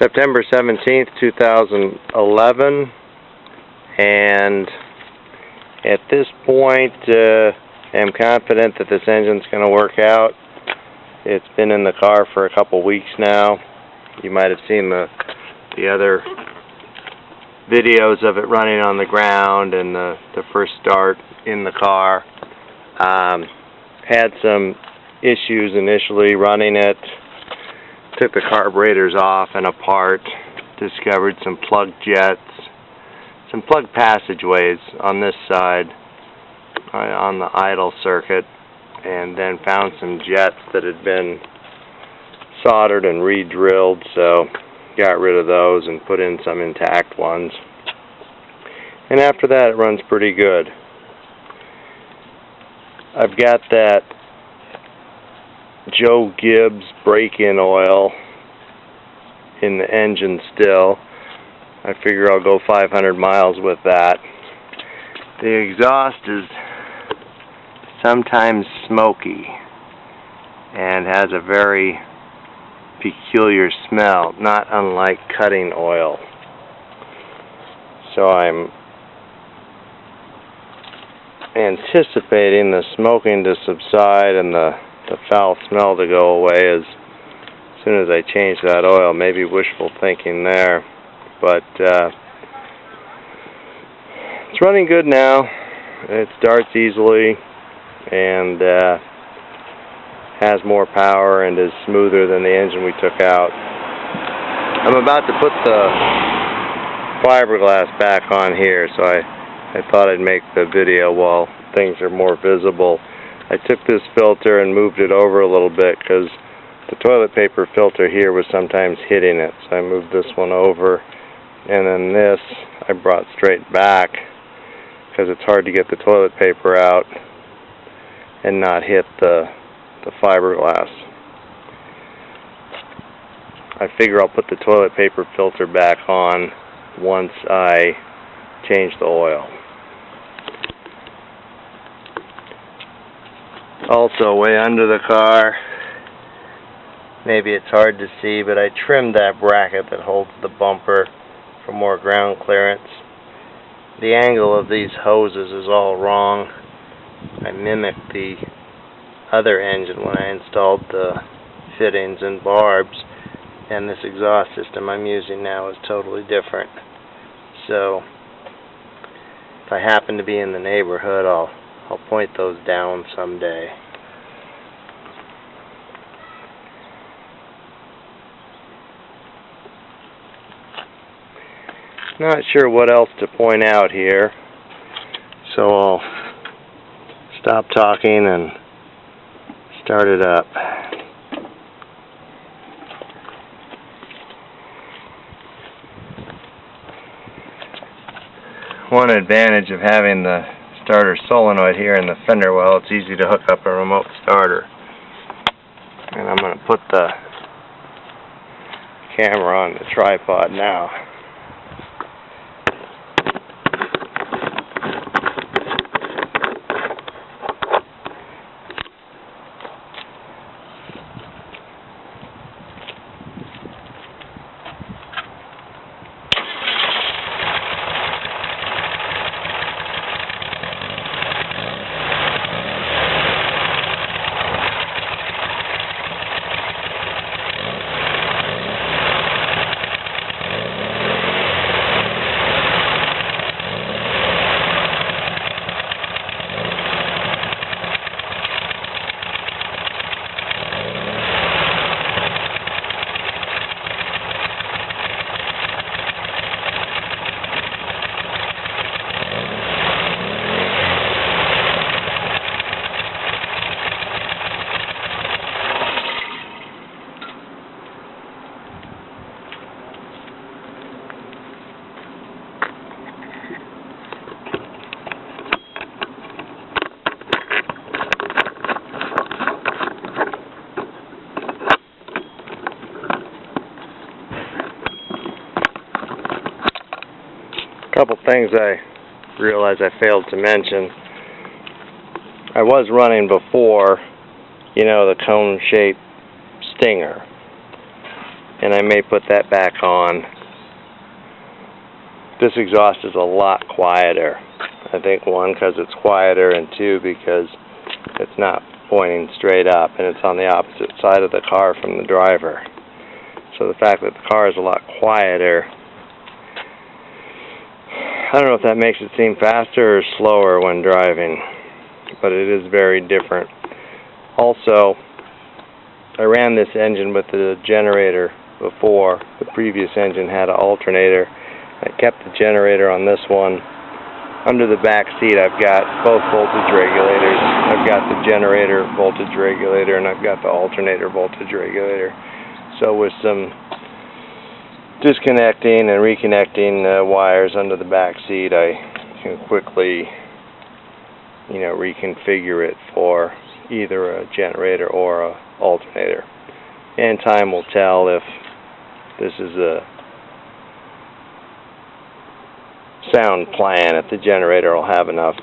September 17th, 2011, and at this point I'm confident that this engine's going to work out. It's been in the car for a couple weeks now. You might have seen the other videos of it running on the ground and the first start in the car. Had some issues initially running it. Took the carburetors off and apart. Discovered some plugged jets, some plugged passageways on this side on the idle circuit, and then found some jets that had been soldered and re-drilled, so got rid of those and put in some intact ones. And after that it runs pretty good. I've got that Joe Gibbs break-in oil in the engine still. I figure I'll go 500 miles with that. The exhaust is sometimes smoky and has a very peculiar smell, not unlike cutting oil. So I'm anticipating the smoking to subside and the foul smell to go away as soon as I change that oil. Maybe wishful thinking there, but it's running good now. It starts easily and has more power and is smoother than the engine we took out. I'm about to put the fiberglass back on here, so I thought I'd make the video while things are more visible. I took this filter and moved it over a little bit because the toilet paper filter here was sometimes hitting it, so I moved this one over, and then this I brought straight back because it's hard to get the toilet paper out and not hit the fiberglass. I figure I'll put the toilet paper filter back on once I change the oil. Also, way under the car, maybe it's hard to see, but I trimmed that bracket that holds the bumper for more ground clearance. The angle of these hoses is all wrong. I mimicked the other engine when I installed the fittings and barbs, and this exhaust system I'm using now is totally different. So if I happen to be in the neighborhood, I'll point those down someday. Not sure what else to point out here, so I'll stop talking and start it up. One advantage of having the starter solenoid here in the fender well, it's easy to hook up a remote starter. And I'm going to put the camera on the tripod now. Couple things I realized I failed to mention. I was running before, you know, the cone-shaped stinger. and I may put that back on. This exhaust is a lot quieter. I think one, because it's quieter, and two, because it's not pointing straight up and it's on the opposite side of the car from the driver. So the fact that the car is a lot quieter, I don't know if that makes it seem faster or slower when driving, but it is very different. Also, I ran this engine with the generator before. The previous engine had an alternator. I kept the generator on this one. Under the back seat I've got both voltage regulators. I've got the generator voltage regulator and I've got the alternator voltage regulator. So with some disconnecting and reconnecting wires under the back seat, I can quickly, reconfigure it for either a generator or a alternator. And time will tell if this is a sound plan, if the generator will have enough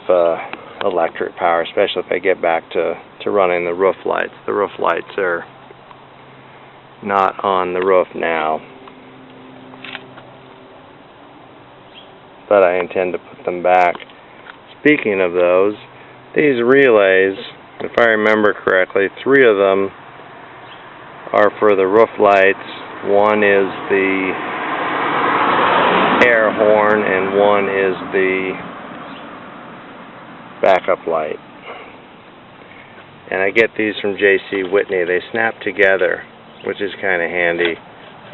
electric power, especially if I get back to running the roof lights. The roof lights are not on the roof now, but I intend to put them back. Speaking of those, these relays, if I remember correctly, 3 of them are for the roof lights. One is the air horn and one is the backup light. And I get these from J.C. Whitney. They snap together, which is kind of handy,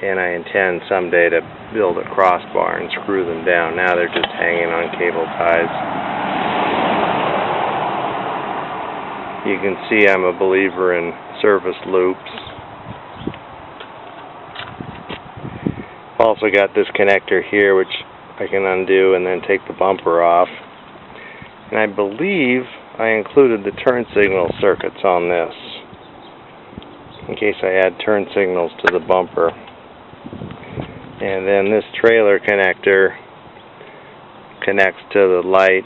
and I intend someday to build a crossbar and screw them down. Now they're just hanging on cable ties. You can see I'm a believer in service loops. Also got this connector here, which I can undo and then take the bumper off. And I believe I included the turn signal circuits on this, in case I add turn signals to the bumper. And then this trailer connector connects to the light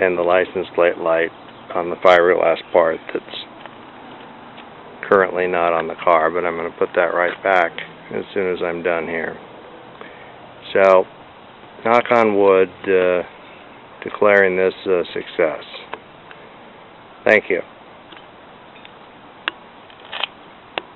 and the license plate light on the fiberglass part that's currently not on the car, but I'm going to put that right back as soon as I'm done here. So, knock on wood, declaring this a success. Thank you.